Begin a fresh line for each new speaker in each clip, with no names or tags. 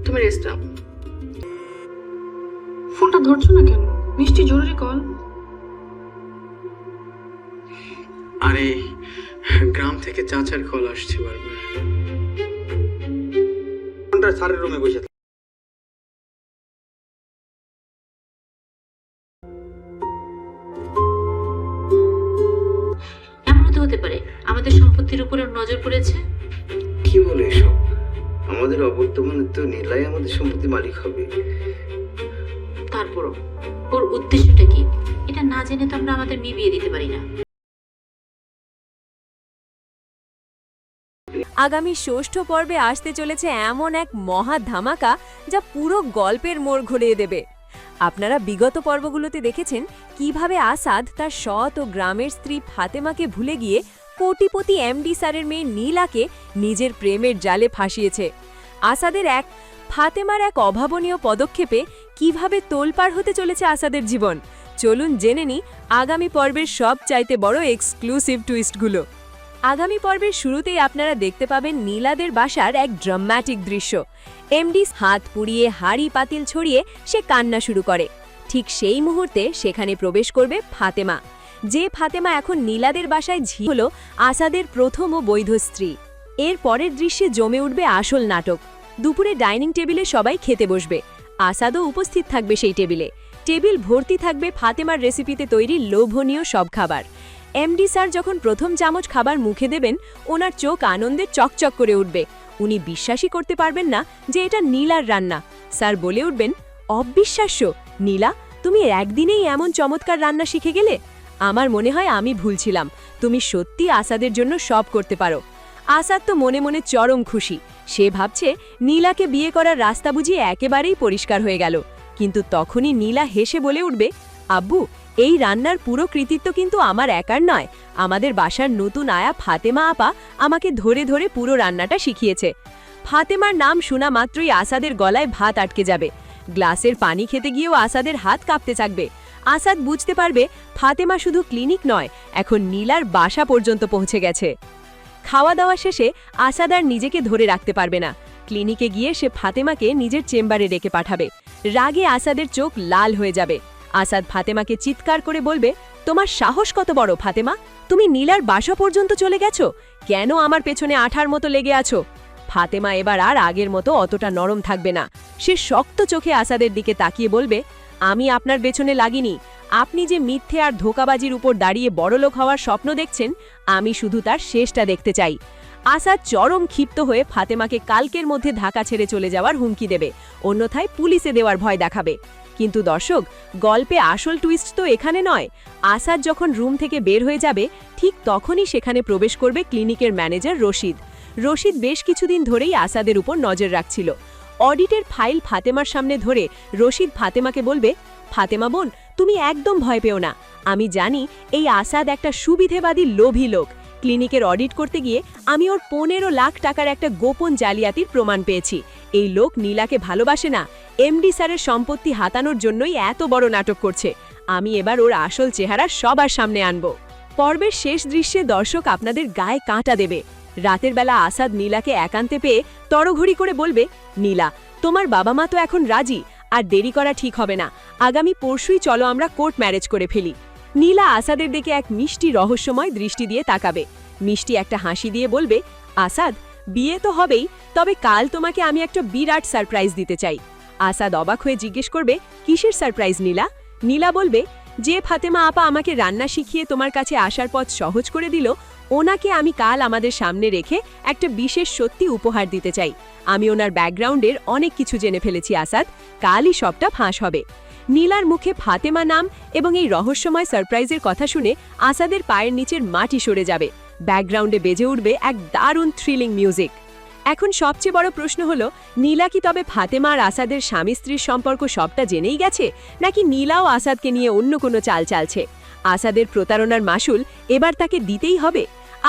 তুমি রেস্ট নাও। ফোনটা ধরছো না কেন? নিশ্চয়ই জরুরি কল।
আরে গ্রাম থেকে চাচার কল আসছে বারবার।
ফোনটা স্যারের রুমে বসে থাকে।
এমনও তো হতে পারে আমাদের সম্পত্তির উপরে ওর নজর পড়েছে।
কি বলে এসব? আমাদের অবর্তমানে তো নীলাই আমাদের সম্পত্তির মালিক হবে।
তারপরও ওর উদ্দেশ্যটা কি এটা না জেনে তো আমরা আমাদের মেয়ে বিয়ে দিতে পারি না।
আগামী ষষ্ঠ পর্বে আসতে চলেছে এমন এক মহা ধামাকা যা পুরো গল্পের মোড় ঘুরিয়ে দেবে। আপনারা বিগত পর্বগুলোতে দেখেছেন কিভাবে আসাদ তার সৎ ও গ্রামের স্ত্রী ফাতেমাকে ভুলে গিয়ে কোটিপতি এমডি স্যারের মেয়ে নীলাকে নিজের প্রেমের জালে ফাঁসিয়েছে। ফাতেমার এক অভাবনীয় পদক্ষেপে কিভাবে তোলপাড় হতে চলেছে আসাদের জীবন। চলুন জেনে নিই আগামী পর্বের সবচাইতে বড় এক্সক্লুসিভ টুইস্টগুলো। আগামী পর্বের শুরুতেই আপনারা দেখতে পাবেন নীলাদের বাসার এক ড্রামাটিক দৃশ্য। এমডি হাত পুড়িয়ে হাড়ি পাতিল ছড়িয়ে সে কান্না শুরু করে। ঠিক সেই মুহূর্তে সেখানে প্রবেশ করবে ফাতেমা। যে ফাতেমা এখন নীলাদের বাসায় হল আসাদের প্রথম ও বৈধ স্ত্রী। এর পরের দৃশ্যে জমে উঠবে আসল নাটক। দুপুরে ডাইনিং টেবিলে সবাই খেতে বসবে। আসাদও উপস্থিত থাকবে সেই টেবিলে। টেবিল ভর্তি থাকবে ফাতেমার রেসিপিতে তৈরি লোভনীয় সব খাবার। এমডি স্যার যখন প্রথম চামচ খাবার মুখে দেবেন ওনার চোখ আনন্দে চকচক করে উঠবে। উনি বিশ্বাসই করতে পারবেন না যে এটা নীলার রান্না। স্যার বলে উঠবেন, অবিশ্বাস্য নীলা, তুমি একদিনেই এমন চমৎকার রান্না শিখে গেলে। আমার মনে হয় আমি ভুলছিলাম, তুমি সত্যি আসাদের জন্য সব করতে পারো। আসাদ তো মনে মনে চরম খুশি। সে ভাবছে নীলাকে বিয়ে করার রাস্তা বুঝিয়ে একেবারেই পরিষ্কার হয়ে গেল। কিন্তু তখনই নীলা হেসে বলে উঠবে, আব্বু, এই রান্নার পুরো কৃতিত্ব কিন্তু আমার একার নয়। আমাদের বাসার নতুন আয়া ফাতেমা আপা আমাকে ধরে ধরে পুরো রান্নাটা শিখিয়েছে। ফাতেমার নাম শোনা মাত্রই আসাদের গলায় ভাত আটকে যাবে। গ্লাসের পানি খেতে গিয়েও আসাদের হাত কাঁপতে থাকবে। আসাদ বুঝতে পারবে ফাতেমা শুধু ক্লিনিক নয়, এখন নীলার বাসা পর্যন্ত পৌঁছে গেছে। খাওয়া দাওয়া শেষে আসাদ আর নিজেকে ধরে রাখতে পারবে না। ক্লিনিকে গিয়ে সে ফাতেমাকে নিজের চেম্বারে ডেকে পাঠাবে। রাগে আসাদের চোখ লাল হয়ে যাবে। আসাদ ফাতেমাকে চিৎকার করে বলবে, তোমার সাহস কত বড় ফাতেমা, তুমি নীলার বাসা পর্যন্ত চলে গেছো? কেন আমার পেছনে আঠার মতো লেগে আছো? ফাতেমা এবার আর আগের মতো অতটা নরম থাকবে না। সে শক্ত চোখে আসাদের দিকে তাকিয়ে বলবে, আমি আপনার পেছনে লাগিনি। আপনি যে মিথ্যে আর ধোঁকাবাজির উপর দাঁড়িয়ে বড়লোক হওয়ার স্বপ্ন দেখছেন, আমি শুধু তার শেষটা দেখতে চাই। আসাদ চরম ক্ষিপ্ত হয়ে ফাতেমাকে কালকের মধ্যে ঢাকা ছেড়ে চলে যাওয়ার হুমকি দেবে, অন্যথায় পুলিশে দেওয়ার ভয় দেখাবে। কিন্তু দর্শক, গল্পে আসল টুইস্ট তো এখানে নয়। আসাদ যখন রুম থেকে বের হয়ে যাবে ঠিক তখনই সেখানে প্রবেশ করবে ক্লিনিকের ম্যানেজার রশিদ। রশিদ বেশ কিছুদিন ধরেই আসাদের উপর নজর রাখছিল। অডিটের ফাইল ফাতেমার সামনে ধরে রশিদ ফাতেমাকে বলবে, ফাতেমা বোন, তুমি একদম ভয় পেও না। আমি জানি এই আসাদ একটা সুবিধেবাদী লোভী লোক। ক্লিনিকের অডিট করতে গিয়ে আমি ওর 15 লাখ টাকার একটা গোপন জালিয়াতির প্রমাণ পেয়েছি। এই লোক নীলাকে ভালোবাসে না, এমডি স্যারের সম্পত্তি হাতানোর জন্যই এত বড় নাটক করছে। আমি এবার ওর আসল চেহারা সবার সামনে আনব। পর্বের শেষ দৃশ্যে দর্শক আপনাদের গায়ে কাঁটা দেবে। রাতের বেলা আসাদ নীলাকে একান্তে পেয়ে তড়ঘড়ি করে বলবে, নীলা, তোমার বাবা মা তো এখন রাজি, আর দেরি করা ঠিক হবে না। আগামী পরশুই চলো আমরা কোর্ট ম্যারেজ করে ফেলি। নীলা আসাদের দিকে এক মিষ্টি রহস্যময় দৃষ্টি দিয়ে তাকাবে। মিষ্টি একটা হাসি দিয়ে বলবে, আসাদ, বিয়ে তো হবেই, তবে কাল তোমাকে আমি একটা বিরাট সারপ্রাইজ দিতে চাই। আসাদ অবাক হয়ে জিজ্ঞেস করবে, কিসের সারপ্রাইজ নীলা? নীলা বলবে, যে ফাতেমা আপা আমাকে রান্না শিখিয়ে তোমার কাছে আসার পথ সহজ করে দিল, ওনাকে আমি কাল আমাদের সামনে রেখে একটা বিশেষ সত্যি উপহার দিতে চাই। আমি ওনার ব্যাকগ্রাউন্ডের অনেক কিছু জেনে ফেলেছি আসাদ, কালই সবটা ফাঁস হবে। নীলার মুখে ফাতেমা নাম এবং এই রহস্যময় সারপ্রাইজের কথা শুনে আসাদের পায়ের নিচের মাটি সরে যাবে। ব্যাকগ্রাউন্ডে বেজে উঠবে এক দারুণ থ্রিলিং মিউজিক। এখন সবচেয়ে বড় প্রশ্ন হলো, নীলা কি তবে ফাতেমা আর আসাদের স্বামী স্ত্রীর সম্পর্ক সবটা জেনেই গেছে, নাকি নীলাও আসাদকে নিয়ে অন্য কোনো চাল চালছে? আসাদের প্রতারণার মাসুল এবার তাকে দিতেই হবে।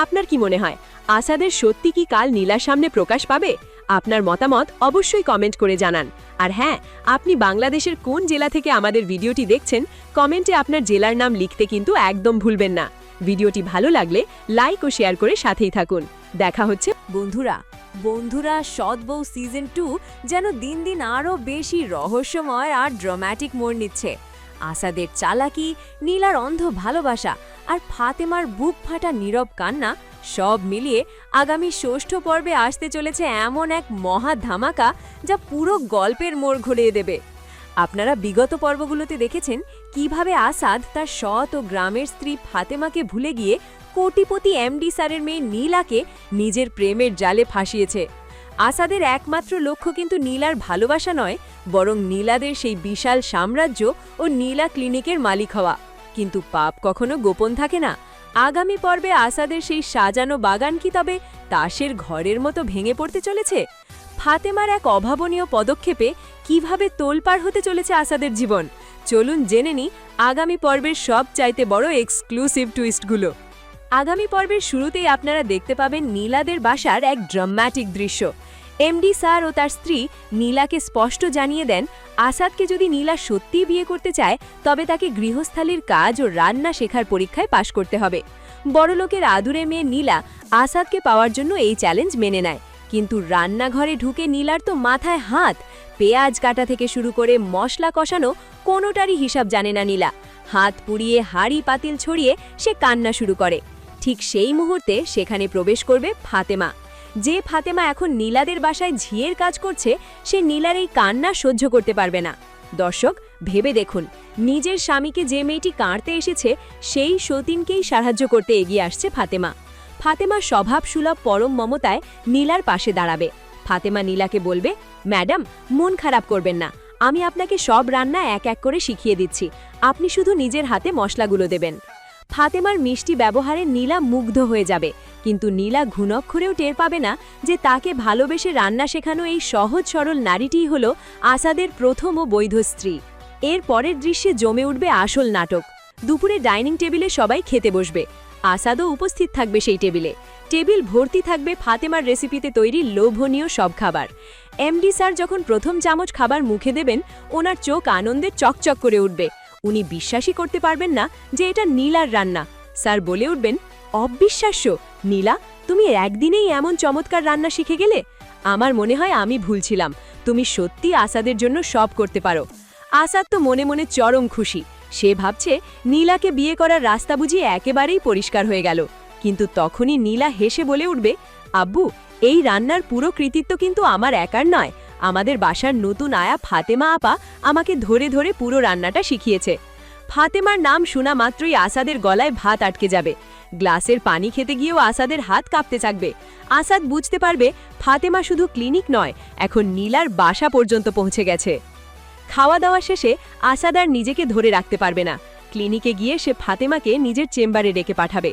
আপনার কি মনে হয়, আসাদের সত্যি কি কাল নীলার সামনে প্রকাশ পাবে? আপনার মতামত অবশ্যই কমেন্ট করে জানান। আর হ্যাঁ, আপনি বাংলাদেশের কোন জেলা থেকে আমাদের ভিডিওটি দেখছেন কমেন্টে আপনার জেলার নাম লিখতে কিন্তু একদম ভুলবেন না। ভিডিওটি ভালো লাগলে লাইক ও শেয়ার করে সাথেই থাকুন। দেখা হচ্ছে বন্ধুরা সৎ বউ সিজন 2 যেন দিন দিন আরও বেশি রহস্যময় আর ড্রামাটিক মোড় নিচ্ছে। আসাদের চালাকি, নীলার অন্ধ ভালোবাসা আর ফাতেমার বুক ফাটা নীরব কান্না সব মিলিয়ে আগামী ষষ্ঠ পর্বে আসতে চলেছে এমন এক মহা ধামাকা যা পুরো গল্পের মোড় ঘুরিয়ে দেবে। আপনারা বিগত পর্বগুলোতে দেখেছেন কিভাবে আসাদ তার সৎ ও গ্রামের স্ত্রী ফাতেমাকে ভুলে গিয়ে কোটিপতি এমডি স্যারের মেয়ে নীলাকে নিজের প্রেমের জালে ফাঁসিয়েছে। আসাদের একমাত্র লক্ষ্য কিন্তু নীলার ভালোবাসা নয়, বরং নীলাদের সেই বিশাল সাম্রাজ্য ও নীলা ক্লিনিকের মালিক হওয়া। কিন্তু পাপ কখনো গোপন থাকে না। আগামী পর্বে আসাদের সেই সাজানো বাগান কি তবে তাসের ঘরের মতো ভেঙে পড়তে চলেছে? ফাতেমার এক অভাবনীয় পদক্ষেপে কিভাবে তোলপাড় হতে চলেছে আসাদের জীবন? চলুন জেনে নিই আগামী পর্বের সব চাইতে বড় এক্সক্লুসিভ টুইস্টগুলো। আগামী পর্বের শুরুতেই আপনারা দেখতে পাবেন নীলাদের বাসার এক ড্রামাটিক দৃশ্য। এমডি স্যার ও তার স্ত্রী নীলাকে স্পষ্ট জানিয়ে দেন আসাদকে যদি নীলা সত্যিই বিয়ে করতে চায় তবে তাকে গৃহস্থালির কাজ ও রান্না শেখার পরীক্ষায় পাশ করতে হবে। বড়লোকের আদুরে মেয়ে নীলা আসাদকে পাওয়ার জন্য এই চ্যালেঞ্জ মেনে নেয়, কিন্তু রান্নাঘরে ঢুকে নীলার তো মাথায় হাত। পেঁয়াজ কাটা থেকে শুরু করে মশলা কষানো কোনোটারই হিসাব জানে না নীলা। হাত পুড়িয়ে হাঁড়ি পাতিল ছড়িয়ে সে কান্না শুরু করে। ঠিক সেই মুহূর্তে সেখানে প্রবেশ করবে ফাতেমা। যে ফাতেমা এখন নীলাদের বাসায় ঝিয়ের কাজ করছে, সে নীলার এই কান্না সহ্য করতে পারবে না। দর্শক, ভেবে দেখুন, নিজের স্বামীকে যে মেয়েটি কাঁদতে এসেছে সেই সতীনকেই সাহায্য করতে এগিয়ে আসছে ফাতেমা। ফাতেমার স্বভাবসুলভ পরম মমতায় নীলার পাশে দাঁড়াবে। ফাতেমা নীলাকে বলবে, ম্যাডাম মন খারাপ করবেন না, আমি আপনাকে সব রান্না এক এক করে শিখিয়ে দিচ্ছি, আপনি শুধু নিজের হাতে মশলাগুলো দেবেন। ফাতেমার মিষ্টি ব্যবহারে নীলা মুগ্ধ হয়ে যাবে, কিন্তু নীলা ঘুণক্ষরেও টের পাবে না যে তাকে ভালোবেসে রান্না শেখানো এই সহজ সরল নারীটিই হল আসাদের প্রথম ও বৈধ স্ত্রী। এর পরের দৃশ্যে জমে উঠবে আসল নাটক। দুপুরে ডাইনিং টেবিলে সবাই খেতে বসবে। আসাদও উপস্থিত থাকবে সেই টেবিলে। টেবিল ভর্তি থাকবে ফাতেমার রেসিপিতে তৈরি লোভনীয় সব খাবার। এমডি স্যার যখন প্রথম চামচ খাবার মুখে দেবেন, ওনার চোখ আনন্দে চকচক করে উঠবে। উনি বিশ্বাসই করতে পারবেন না যে এটা নীলার রান্না। স্যার বলে উঠবেন, অবিশ্বাস্য নীলা, তুমি একদিনেই এমন চমৎকার রান্না শিখে গেলে। আমার মনে হয় আমি ভুল ছিলাম, তুমি সত্যি আসাদের জন্য সব করতে পারো। আসাদ তো মনে মনে চরম খুশি। সে ভাবছে নীলাকে বিয়ে করার রাস্তা বুঝি একেবারেই পরিষ্কার হয়ে গেল। কিন্তু তখনই নীলা হেসে বলে উঠবে, আব্বু, এই রান্নার পুরো কৃতিত্ব কিন্তু আমার একার নয়, আমাদের বাসার নতুন আয়া ফাতেমা আপা আমাকে ধরে ধরে পুরো রান্নাটা শিখিয়েছে। ফাতেমার নাম শোনা মাত্রই আসাদের গলায় ভাত আটকে যাবে। গ্লাসের পানি খেতে গিয়েও আসাদের হাত কাঁপতে থাকবে। আসাদ বুঝতে পারবে ফাতেমা শুধু ক্লিনিক নয়, এখন নীলার বাসা পর্যন্ত পৌঁছে গেছে। খাওয়া দাওয়া শেষে আসাদ আর নিজেকে ধরে রাখতে পারবে না। ক্লিনিকে গিয়ে সে ফাতেমাকে নিজের চেম্বারে ডেকে পাঠাবে।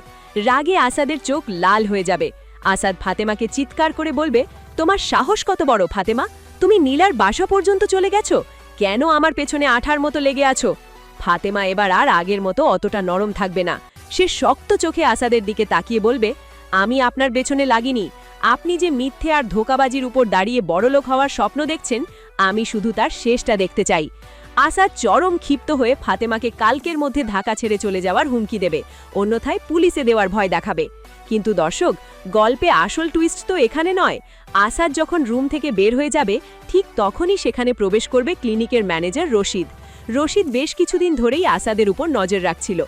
রাগে আসাদের চোখ লাল হয়ে যাবে। আসাদ ফাতেমাকে চিৎকার করে বলবে, তোমার সাহস কত বড় ফাতেমা, তুমি নীলার বাসা পর্যন্ত চলে গেছো? কেন আমার পেছনে আঠার মতো লেগে আছো? ফাতেমা এবার আর আগের মতো অতটা নরম থাকবে না। সে শক্ত চোখে আসাদের দিকে তাকিয়ে বলবে, আমি আপনার পেছনে লাগিনি। আপনি যে মিথ্যে আর ধোঁকাবাজির উপর দাঁড়িয়ে বড়লোক হওয়ার স্বপ্ন দেখছেন, আমি শুধু তার শেষটা দেখতে চাই। আসাদ চরম ক্ষিপ্ত হয়ে ফাতেমাকে কালকের মধ্যে ঢাকা ছেড়ে চলে যাওয়ার হুমকি দেবে, অন্যথায় পুলিশে দেওয়ার ভয় দেখাবে। কিন্তু দর্শক, গল্পে আসল টুইস্ট তো এখানে নয়। আসাদ যখন রুম থেকে বের হয়ে যাবে, ঠিক তখনই সেখানে প্রবেশ করবে ক্লিনিকের ম্যানেজার রশিদ। রশিদ বেশ কিছুদিন ধরেই আসাদের উপর নজর রাখছিল।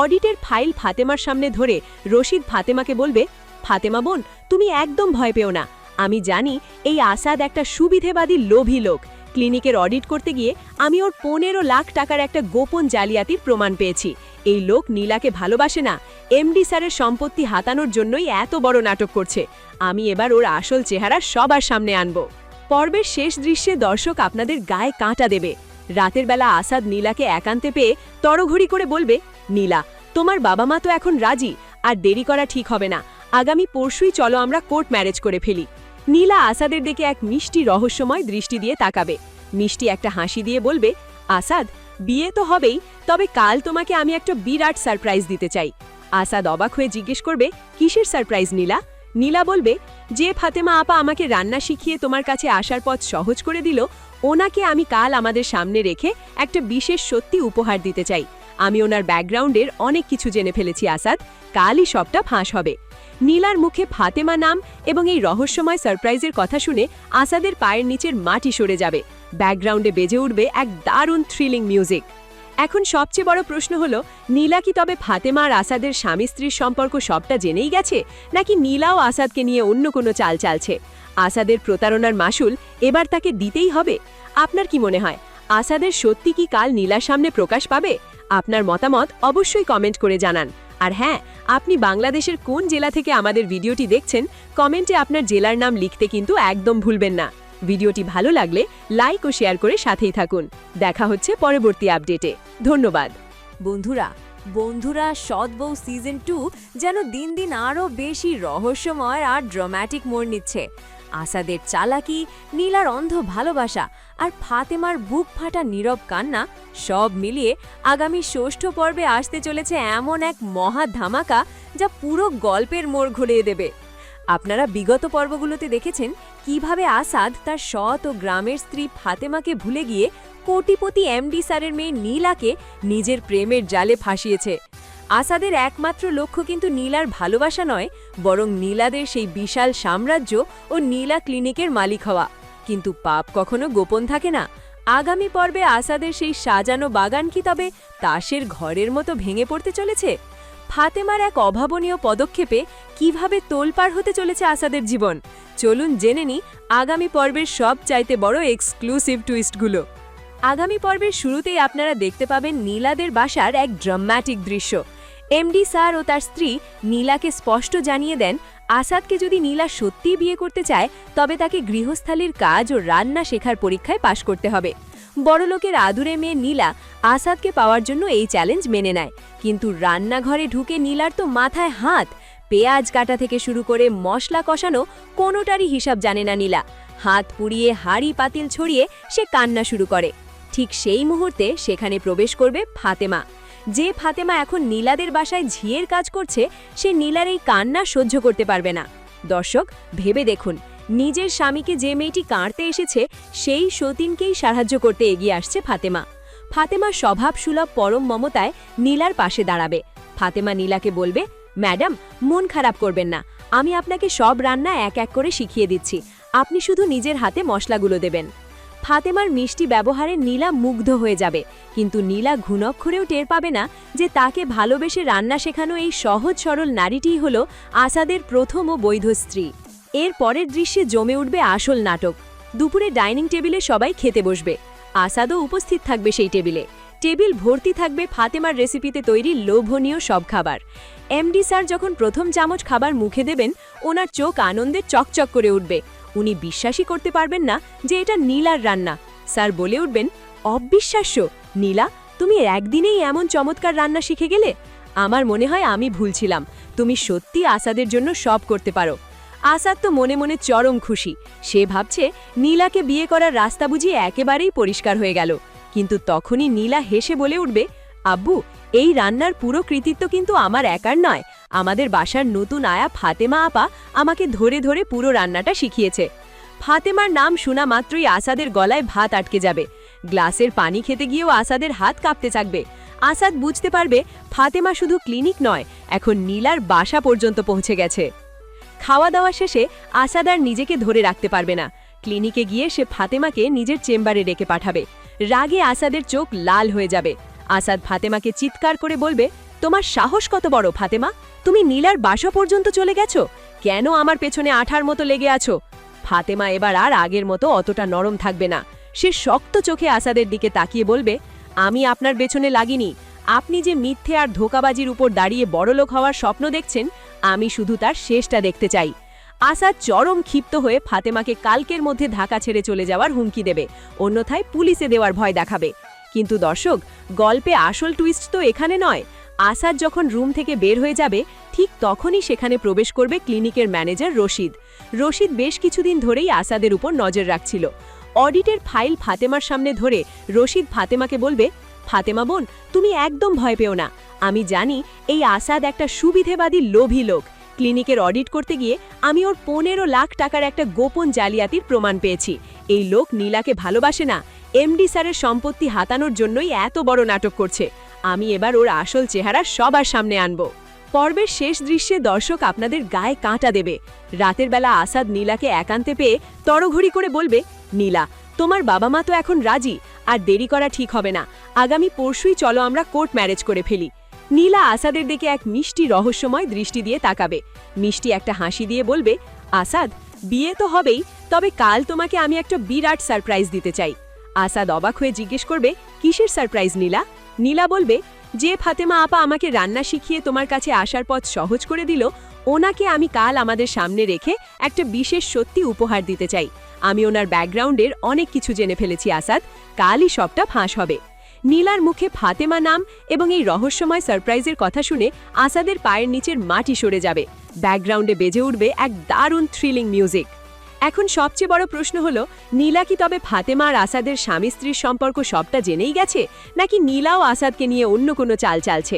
অডিটের ফাইল ফাতেমার সামনে ধরে রশিদ ফাতেমাকে বলবে, ফাতেমা বোন, তুমি একদম ভয় পেও না। আমি জানি এই আসাদ একটা সুবিধেবাদী লোভী লোক। ক্লিনিকের অডিট করতে গিয়ে আমি ওর 15 লাখ টাকার একটা গোপন জালিয়াতির প্রমাণ পেয়েছি। এই লোক নীলাকে ভালোবাসে না, এমডি স্যারের সম্পত্তি হাতানোর জন্যই এত বড় নাটক করছে। আমি এবার ওর আসল চেহারা সবার সামনে আনব। পর্বের শেষ দৃশ্যে দর্শক আপনাদের গায়ে কাঁটা দেবে। রাতের বেলা আসাদ নীলাকে একান্তে পেয়ে তড়ঘড়ি করে বলবে, নীলা, তোমার বাবা মা তো এখন রাজি, আর দেরি করা ঠিক হবে না। আগামী পরশুই চলো আমরা কোর্ট ম্যারেজ করে ফেলি। নীলা আসাদের দিকে এক মিষ্টি রহস্যময় দৃষ্টি দিয়ে তাকাবে। মিষ্টি একটা হাসি দিয়ে বলবে, আসাদ, বিয়ে তো হবেই, তবে কাল তোমাকে আমি একটা বিরাট সারপ্রাইজ দিতে চাই। আসাদ অবাক হয়ে জিজ্ঞেস করবে, কিসের সারপ্রাইজ নীলা? নীলা বলবে, যে ফাতেমা আপা আমাকে রান্না শিখিয়ে তোমার কাছে আসার পথ সহজ করে দিল, ওনাকে আমি কাল আমাদের সামনে রেখে একটা বিশেষ সত্যি উপহার দিতে চাই। আমি ওনার ব্যাকগ্রাউন্ডের অনেক কিছু জেনে ফেলেছি আসাদ, কালই সবটা ফাঁস হবে। নীলার মুখে ফাতেমা নাম এবং এই রহস্যময় সারপ্রাইজের কথা শুনে আসাদের পায়ের নিচের মাটি সরে যাবে। ব্যাকগ্রাউন্ডে বেজে উঠবে এক দারুণ থ্রিলিং মিউজিক। এখন সবচেয়ে বড় প্রশ্ন হলো, নীলা কি তবে ফাতেমা আর আসাদের স্বামী স্ত্রীর সম্পর্ক সবটা জেনেই গেছে, নাকি নীলাও আসাদকে নিয়ে অন্য কোনো চাল চালছে? আসাদের প্রতারণার মাসুল এবার তাকে দিতেই হবে। আপনার কি মনে হয়, আসাদের সত্যি কি কাল নীলার সামনে প্রকাশ পাবে? আপনার মতামত অবশ্যই কমেন্ট করে জানান। আর হ্যাঁ, আপনি বাংলাদেশের কোন জেলা থেকে আমাদের ভিডিওটি দেখছেন, কমেন্টে আপনার জেলার নাম লিখতে কিন্তু একদম ভুলবেন না। ভিডিওটি ভালো লাগলে লাইক ও শেয়ার করে সাথেই থাকুন। দেখা হচ্ছে পরবর্তী আপডেটে। ধন্যবাদ। বন্ধুরা সৎ বউ সিজন 2 যেন দিন দিন আরও বেশি রহস্যময় আর ড্রামাটিক মোড় নিচ্ছে। আসাদের চালাকি, নীলার অন্ধ ভালোবাসা আর ফাতেমার বুক ফাটা নীরব কান্না সব মিলিয়ে আগামী ষষ্ঠ পর্বে আসতে চলেছে এমন এক মহা ধামাকা, যা পুরো গল্পের মোড় ঘুরিয়ে দেবে। আপনারা বিগত পর্বগুলোতে দেখেছেন কিভাবে আসাদ তার সৎ ও গ্রামের স্ত্রী ফাতেমাকে ভুলে গিয়ে কোটিপতি এমডি স্যারের মেয়ে নীলাকে নিজের প্রেমের জালে ফাঁসিয়েছে। আসাদের একমাত্র লক্ষ্য কিন্তু নীলার ভালোবাসা নয়, বরং নীলাদের সেই বিশাল সাম্রাজ্য ও নীলা ক্লিনিকের মালিক হওয়া। কিন্তু পাপ কখনো গোপন থাকে না। আগামী পর্বে আসাদের সেই সাজানো বাগান কি তবে তাসের ঘরের মতো ভেঙে পড়তে চলেছে? ফাতেমার এক অভাবনীয় পদক্ষেপে কিভাবে তোলপাড় হতে চলেছে আসাদের জীবন? চলুন জেনে নিই আগামী পর্বের সব চাইতে বড় এক্সক্লুসিভ টুইস্টগুলো। আগামী পর্বের শুরুতেই আপনারা দেখতে পাবেন নীলাদের বাসার এক ড্রামাটিক দৃশ্য। এমডি স্যার ও তার স্ত্রী নীলাকে স্পষ্ট জানিয়ে দেন, আসাদকে যদি নীলা সত্যিই বিয়ে করতে চায়, তবে তাকে গৃহস্থালির কাজ ও রান্না শেখার পরীক্ষায় পাশ করতে হবে। বড়লোকের আদুরে মেয়ে নীলা আসাদকে পাওয়ার জন্য এই চ্যালেঞ্জ মেনে নেয়, কিন্তু রান্নাঘরে ঢুকে নীলার তো মাথায় হাত। পেঁয়াজ কাটা থেকে শুরু করে মশলা কষানো কোনোটারই হিসাব জানে না নীলা। হাত পুড়িয়ে হাঁড়ি পাতিল ছড়িয়ে সে কান্না শুরু করে। ঠিক সেই মুহূর্তে সেখানে প্রবেশ করবে ফাতেমা। যে ফাতেমা এখন নীলাদের বাসায় ঝিয়ের কাজ করছে, সে নীলার এই কান্না সহ্য করতে পারবে না। দর্শক, ভেবে দেখুন, নিজের স্বামীকে যে মেয়েটি কাঁদতে এসেছে, সেই সতীনকেই সাহায্য করতে এগিয়ে আসছে ফাতেমা। ফাতেমা স্বভাবসুলভ পরম মমতায় নীলার পাশে দাঁড়াবে। ফাতেমা নীলাকে বলবে, ম্যাডাম, মন খারাপ করবেন না, আমি আপনাকে সব রান্না এক এক করে শিখিয়ে দিচ্ছি, আপনি শুধু নিজের হাতে মশলাগুলো দেবেন। ফাতেমার মিষ্টি ব্যবহারে নীলা মুগ্ধ হয়ে যাবে, কিন্তু নীলা ঘুণক্ষরেও টের পাবে না যে তাকে ভালোবেসে রান্না শেখানো এই সহজ সরল নারীটিই হল আসাদের প্রথম ও বৈধ স্ত্রী। এর পরের দৃশ্যে জমে উঠবে আসল নাটক। দুপুরে ডাইনিং টেবিলে সবাই খেতে বসবে। আসাদও উপস্থিত থাকবে সেই টেবিলে। টেবিল ভর্তি থাকবে ফাতেমার রেসিপিতে তৈরি লোভনীয় সব খাবার। এমডি স্যার যখন প্রথম চামচ খাবার মুখে দেবেন, ওনার চোখ আনন্দে চকচক করে উঠবে। উনি বিশ্বাসই করতে পারবেন না যে এটা নীলার রান্না। স্যার বলে উঠবেন, অবিশ্বাস্য নীলা, তুমি একদিনেই এমন চমৎকার রান্না শিখে গেলে। আমার মনে হয় আমি ভুলছিলাম, তুমি সত্যি আসাদের জন্য সব করতে পারো। আসাদ তো মনে মনে চরম খুশি। সে ভাবছে নীলাকে বিয়ে করার রাস্তা বুঝিয়ে একেবারেই পরিষ্কার হয়ে গেল। কিন্তু তখনই নীলা হেসে বলে উঠবে, আব্বু, এই রান্নার পুরো কৃতিত্ব কিন্তু আমার একার নয়, আমাদের বাসার নতুন আয়া ফাতেমা আপা আমাকে ধরে ধরে পুরো রান্নাটা শিখিয়েছে। ফাতেমার নাম শোনা মাত্রই আসাদের গলায় ভাত আটকে যাবে। গ্লাসের পানি খেতে গিয়েও আসাদের হাত কাঁপতে থাকবে। আসাদ বুঝতে পারবে ফাতেমা শুধু ক্লিনিক নয়, এখন নীলার বাসা পর্যন্ত পৌঁছে গেছে। খাওয়া দাওয়া শেষে আসাদ আর নিজেকে ধরে রাখতে পারবে না। ক্লিনিকে গিয়ে সে ফাতেমাকে নিজের চেম্বারে ডেকে পাঠাবে। রাগে আসাদের চোখ লাল হয়ে যাবে। আসাদ ফাতেমাকে চিৎকার করে বলবে, তোমার সাহস কত বড় ফাতেমা, তুমি নীলার বাসা পর্যন্ত চলে গেছো? কেন আমার পেছনে আঠার মতো লেগে আছো? ফাতেমা এবার আর আগের মতো অতটা নরম থাকবে না। সে শক্ত চোখে আসাদের দিকে তাকিয়ে বলবে, আমি আপনার পেছনে লাগিনি। আপনি যে মিথ্যে আর ধোঁকাবাজির উপর দাঁড়িয়ে বড়লোক হওয়ার স্বপ্ন দেখছেন, আমি শুধু তার শেষটা দেখতে চাই। আসাদ চরম ক্ষিপ্ত হয়ে ফাতেমাকে কালকের মধ্যে ঢাকা ছেড়ে চলে যাওয়ার হুমকি দেবে, অন্যথায় পুলিশে দেওয়ার ভয় দেখাবে। কিন্তু দর্শক, গল্পে আসল টুইস্ট তো এখানে নয়। আসাদ যখন রুম থেকে বের হয়ে যাবে, ঠিক তখনই সেখানে প্রবেশ করবে ক্লিনিকের ম্যানেজার রশিদ। রশিদ বেশ কিছুদিন ধরেই আসাদের উপর নজর রাখছিল। অডিটের ফাইল ফাতেমার সামনে ধরে রশিদ ফাতেমাকে বলবে, ফাতেমা বোন, তুমি একদম ভয় পেও না। আমি জানি এই আসাদ একটা সুবিধেবাদী লোভী লোক। ক্লিনিকের অডিট করতে গিয়ে আমি ওর 15 লাখ টাকার একটা গোপন জালিয়াতির প্রমাণ পেয়েছি। এই লোক নীলাকে ভালোবাসে না, এমডি স্যারের সম্পত্তি হাতানোর জন্যই এত বড় নাটক করছে। আমি এবার ওর আসল চেহারা সবার সামনে আনব। পর্বের শেষ দৃশ্যে দর্শক আপনাদের গায়ে কাঁটা দেবে। রাতের বেলা আসাদ নীলাকে একান্তে পেয়ে তড়ঘড়ি করে বলবে, নীলা, তোমার বাবা মা তো এখন রাজি, আর দেরি করা ঠিক হবে না। আগামী পরশুই চলো আমরা কোর্ট ম্যারেজ করে ফেলি। নীলা আসাদের দিকে এক মিষ্টি রহস্যময় দৃষ্টি দিয়ে তাকাবে। মিষ্টি একটা হাসি দিয়ে বলবে, আসাদ, বিয়ে তো হবেই, তবে কাল তোমাকে আমি একটা বিরাট সারপ্রাইজ দিতে চাই। আসাদ অবাক হয়ে জিজ্ঞেস করবে, কিসের সারপ্রাইজ নীলা? নীলা বলবে, যে ফাতেমা আপা আমাকে রান্না শিখিয়ে তোমার কাছে আসার পথ সহজ করে দিল, ওনাকে আমি কাল আমাদের সামনে রেখে একটা বিশেষ সত্যি উপহার দিতে চাই। আমি ওনার ব্যাকগ্রাউন্ডের অনেক কিছু জেনে ফেলেছি আসাদ, কালই সবটা ফাঁস হবে। নীলার মুখে ফাতেমা নাম এবং এই রহস্যময় সারপ্রাইজের কথা শুনে আসাদের পায়ের নিচের মাটি সরে যাবে। ব্যাকগ্রাউন্ডে বেজে উঠবে এক দারুণ থ্রিলিং মিউজিক। এখন সবচেয়ে বড় প্রশ্ন হলো, নীলা কি তবে ফাতেমা আর আসাদের স্বামী স্ত্রীর সম্পর্ক সবটা জেনেই গেছে, নাকি নীলাও আসাদকে নিয়ে অন্য কোনো চাল চালছে?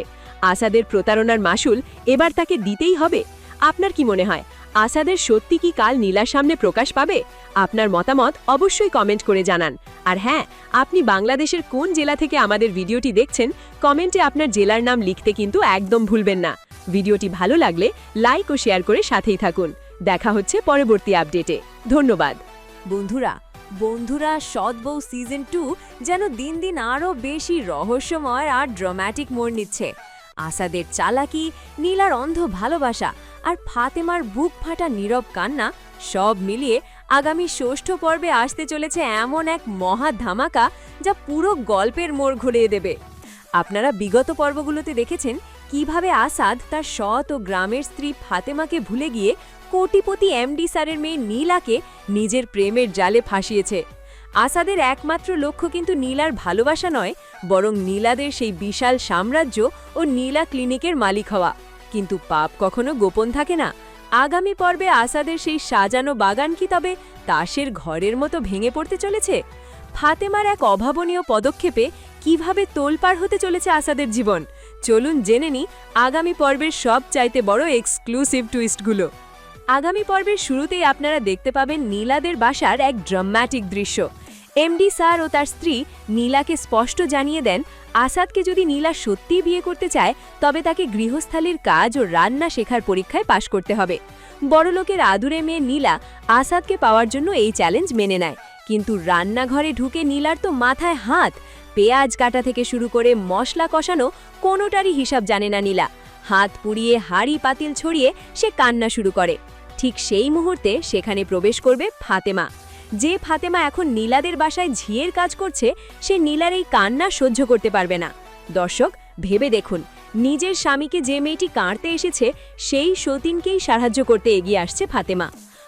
আসাদের প্রতারণার মাসুল এবার তাকে দিতেই হবে। আপনার কি মনে হয়, আসাদের সত্যি কি কাল নীলার সামনে প্রকাশ পাবে? আপনার মতামত অবশ্যই কমেন্ট করে জানান। আর হ্যাঁ, আপনি বাংলাদেশের কোন জেলা থেকে আমাদের ভিডিওটি দেখছেন, কমেন্টে আপনার জেলার নাম লিখতে কিন্তু একদম ভুলবেন না। ভিডিওটি ভালো লাগলে লাইক ও শেয়ার করে সাথেই থাকুন। দেখা হচ্ছে পরবর্তী আপডেটে। ধন্যবাদ। বন্ধুরা সৎ বউ সিজন 2 যেন দিন দিন আরও বেশি রহস্যময় আর ড্রামাটিক মোড় নিচ্ছে। আসাদের চালাকি, নীলার অন্ধ ভালোবাসা আর ফাতেমার বুক ফাটা নীরব কান্না সব মিলিয়ে আগামী ষষ্ঠ পর্বে আসতে চলেছে এমন এক মহা ধামাকা, যা পুরো গল্পের মোড় ঘুরিয়ে দেবে। আপনারা বিগত পর্বগুলোতে দেখেছেন কিভাবে আসাদ তার সৎ ও গ্রামের স্ত্রী ফাতেমাকে ভুলে গিয়ে কোটিপতি এমডি স্যারের মেয়ে নীলাকে নিজের প্রেমের জালে ফাঁসিয়েছে। আসাদের একমাত্র লক্ষ্য কিন্তু নীলার ভালোবাসা নয়, বরং নীলাদের সেই বিশাল সাম্রাজ্য ও নীলা ক্লিনিকের মালিক হওয়া। কিন্তু পাপ কখনো গোপন থাকে না। আগামী পর্বে আসাদের সেই সাজানো বাগান কি তবে তাসের ঘরের মতো ভেঙে পড়তে চলেছে? ফাতেমার এক অভাবনীয় পদক্ষেপে কিভাবে তোলপাড় হতে চলেছে আসাদের জীবন? চলুন জেনে নিই আগামী পর্বের সব চাইতে বড় এক্সক্লুসিভ টুইস্টগুলো। আগামী পর্বের শুরুতেই আপনারা দেখতে পাবেন নীলাদের বাসার এক ড্রামাটিক দৃশ্য। এমডি স্যার ও তার স্ত্রী নীলাকে স্পষ্ট জানিয়ে দেন, আসাদকে যদি নীলা সত্যিই বিয়ে করতে চায়, তবে তাকে গৃহস্থালির কাজ ও রান্না শেখার পরীক্ষায় পাশ করতে হবে। বড়লোকের আদুরে মেয়ে নীলা আসাদকে পাওয়ার জন্য এই চ্যালেঞ্জ মেনে নেয়। কিন্তু রান্নাঘরে ঢুকে নীলার তো মাথায় হাত। পেঁয়াজ কাটা থেকে শুরু করে মশলা কষানো কোনোটারই হিসাব জানে না নীলা। হাত পুড়িয়ে হাঁড়ি পাতিল ছড়িয়ে সে কান্না শুরু করে। ঠিক সেই মুহূর্তে সেখানে প্রবেশ করবে ফাতেমা। যে ফাতেমা এখন নীলাদের বাসায় ঝিয়ের কাজ করছে, সে নীলার এই কান্না সহ্য করতে পারবে না। দর্শক, ভেবে দেখুন, নিজের স্বামীকে যে মেয়েটি কাঁদতে এসেছে, সেই সতীনকেই সাহায্য করতে এগিয়ে আসছে ফাতেমা।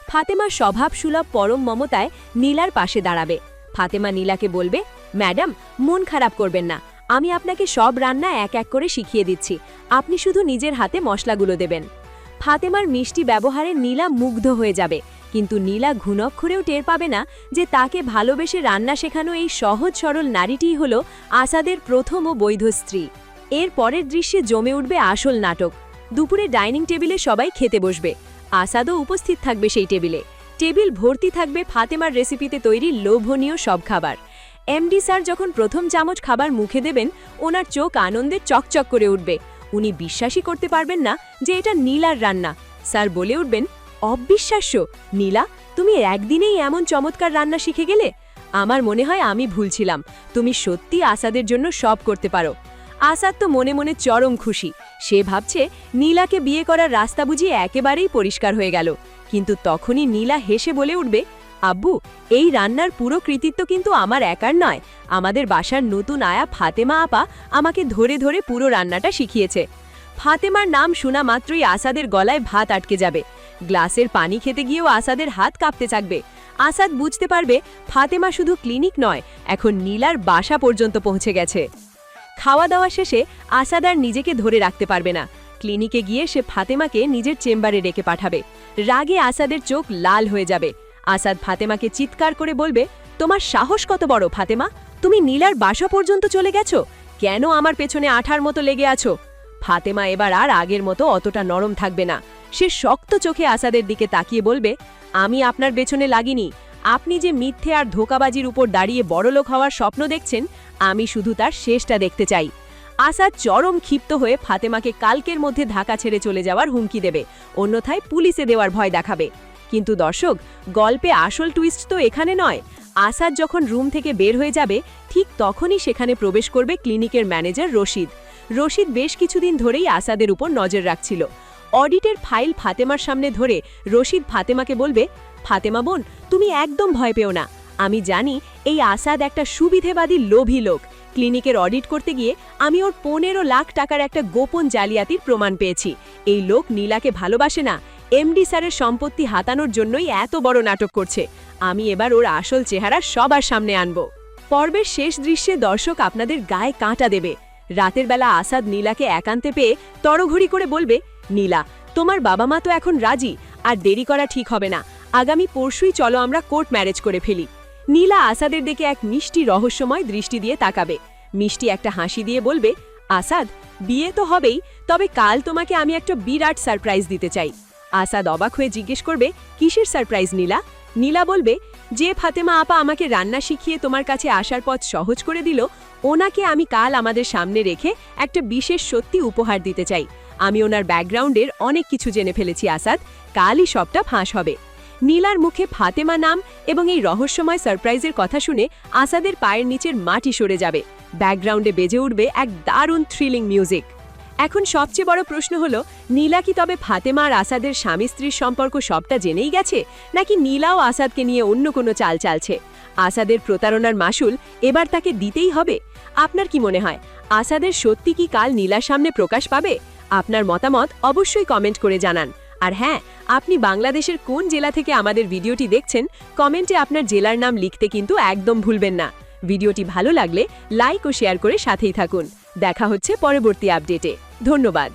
ফাতেমার স্বভাবসুলভ পরম মমতায় নীলার পাশে দাঁড়াবে। ফাতেমা নীলাকে বলবে, ম্যাডাম, মন খারাপ করবেন না, আমি আপনাকে সব রান্না এক এক করে শিখিয়ে দিচ্ছি, আপনি শুধু নিজের হাতে মশলাগুলো দেবেন। ফাতেমার মিষ্টি ব্যবহারে নীলা মুগ্ধ হয়ে যাবে, কিন্তু নীলা ঘুণক্ষরেও টের পাবে না যে তাকে ভালোবেসে রান্না শেখানো এই সহজ সরল নারীটিই হল আসাদের প্রথম ও বৈধ স্ত্রী। এর পরের দৃশ্যে জমে উঠবে আসল নাটক। দুপুরে ডাইনিং টেবিলে সবাই খেতে বসবে। আসাদও উপস্থিত থাকবে সেই টেবিলে। টেবিল ভর্তি থাকবে ফাতেমার রেসিপিতে তৈরি লোভনীয় সব খাবার। এমডি স্যার যখন প্রথম চামচ খাবার মুখে দেবেন, ওনার চোখ আনন্দে চকচক করে উঠবে। উনি বিশ্বাসই করতে পারবেন না যে এটা নীলার রান্না। স্যার বলে উঠবেন, অবিশ্বাস্য নীলা, তুমি একদিনেই এমন চমৎকার রান্না শিখে গেলে। আমার মনে হয় আমি ভুলছিলাম, তুমি সত্যি আসাদের জন্য সব করতে পারো। আসাদ তো মনে মনে চরম খুশি। সে ভাবছে নীলাকে বিয়ে করার রাস্তা বুঝিয়ে একেবারেই পরিষ্কার হয়ে গেল। কিন্তু তখনই নীলা হেসে বলে উঠবে, আব্বু, এই রান্নার পুরো কৃতিত্ব কিন্তু আমার একার নয়। আমাদের বাসার নতুন আয়া ফাতেমা আপা আমাকে ধরে ধরে পুরো রান্নাটা শিখিয়েছে। ফাতেমার নাম শোনা মাত্রই আসাদের গলায় ভাত আটকে যাবে। গ্লাসের পানি খেতে গিয়েও আসাদের হাত কাঁপতে থাকবে। আসাদ বুঝতে পারবে ফাতেমা শুধু ক্লিনিক নয়, এখন নীলার বাসা পর্যন্ত পৌঁছে গেছে। খাওয়া দাওয়া শেষে আসাদ আর নিজেকে ধরে রাখতে পারবে না। ক্লিনিকে গিয়ে সে ফাতেমাকে নিজের চেম্বারে ডেকে পাঠাবে। রাগে আসাদের চোখ লাল হয়ে যাবে। আসাদ ফাতেমাকে চিৎকার করে বলবে, তোমার সাহস কত বড় ফাতেমা, তুমি নীলার বাসা পর্যন্ত চলে গেছো? কেন আমার পেছনে আঠার মতো লেগে আছো? ফাতেমা এবার আর আগের মতো অতটা নরম থাকবে না। সে শক্ত চোখে আসাদের দিকে তাকিয়ে বলবে, আমি আপনার পেছনে লাগিনি। আপনি যে মিথ্যে আর ধোঁকাবাজির উপর দাঁড়িয়ে বড়লোক হওয়ার স্বপ্ন দেখছেন, আমি শুধু তার শেষটা দেখতে চাই। আসাদ চরম ক্ষিপ্ত হয়ে ফাতেমাকে কালকের মধ্যে ঢাকা ছেড়ে চলে যাওয়ার হুমকি দেবে, অন্যথায় পুলিশে দেওয়ার ভয় দেখাবে। কিন্তু দর্শক, গল্পে আসল টুইস্ট তো এখানে নয়। আসাদ যখন রুম থেকে বের হয়ে যাবে, ঠিক তখনই সেখানে প্রবেশ করবে ক্লিনিকের ম্যানেজার রশিদ। রশিদ বেশ কিছুদিন ধরেই আসাদের উপর নজর রাখছিল। অডিটের ফাইল ফাতেমার সামনে ধরে রশিদ ফাতেমাকে বলবে, ফাতেমা বোন, তুমি একদম ভয় পেও না। আমি জানি এই আসাদ একটা সুবিধেবাদী লোভী লোক। ক্লিনিকের অডিট করতে গিয়ে আমি ওর 15 লাখ টাকার একটা গোপন জালিয়াতির প্রমাণ পেয়েছি। এই লোক নীলাকে ভালোবাসে না, এমডি স্যারের সম্পত্তি হাতানোর জন্যই এত বড় নাটক করছে। আমি এবার ওর আসল চেহারা সবার সামনে আনব। পর্বের শেষ দৃশ্যে দর্শক আপনাদের গায়ে কাঁটা দেবে। রাতের বেলা আসাদ নীলাকে একান্তে পেয়ে তড়ঘড়ি করে বলবে, নীলা, তোমার বাবা মা তো এখন রাজি, আর দেরি করা ঠিক হবে না। আগামী পরশুই চলো আমরা কোর্ট ম্যারেজ করে ফেলি। নীলা আসাদের দিকে এক মিষ্টি রহস্যময় দৃষ্টি দিয়ে তাকাবে। মিষ্টি একটা হাসি দিয়ে বলবে, আসাদ, বিয়ে তো হবেই, তবে কাল তোমাকে আমি একটা বিরাট সারপ্রাইজ দিতে চাই। আসাদ অবাক হয়ে জিজ্ঞেস করবে, কিসের সারপ্রাইজ নীলা? নীলা বলবে, যে ফাতেমা আপা আমাকে রান্না শিখিয়ে তোমার কাছে আসার পথ সহজ করে দিল, ওনাকে আমি কাল আমাদের সামনে রেখে একটা বিশেষ সত্যি উপহার দিতে চাই। আমি ওনার ব্যাকগ্রাউন্ডের অনেক কিছু জেনে ফেলেছি আসাদ, কালই সবটা ফাঁস হবে। নীলার মুখে ফাতেমা নাম এবং এই রহস্যময় সারপ্রাইজের কথা শুনে আসাদের পায়ের নিচের মাটি সরে যাবে। ব্যাকগ্রাউন্ডে বেজে উঠবে এক দারুণ থ্রিলিং মিউজিক। এখন সবচেয়ে বড় প্রশ্ন হলো, নীলা কি তবে ফাতেমা আর আসাদের স্বামী স্ত্রীর সম্পর্ক সবটা জেনেই গেছে, নাকি নীলাও আসাদকে নিয়ে অন্য কোনো চাল চালছে? আসাদের প্রতারণার মাসুল এবার তাকে দিতেই হবে। আপনার কি মনে হয়, আসাদের সত্যি কি কাল নীলার সামনে প্রকাশ পাবে? আপনার মতামত অবশ্যই কমেন্ট করে জানান। আর হ্যাঁ, আপনি বাংলাদেশের কোন জেলা থেকে আমাদের ভিডিওটি দেখছেন, কমেন্টে আপনার জেলার নাম লিখতে কিন্তু একদম ভুলবেন না। ভিডিওটি ভালো লাগলে লাইক ও শেয়ার করে সাথেই থাকুন। দেখা হচ্ছে পরবর্তী আপডেটে। ধন্যবাদ।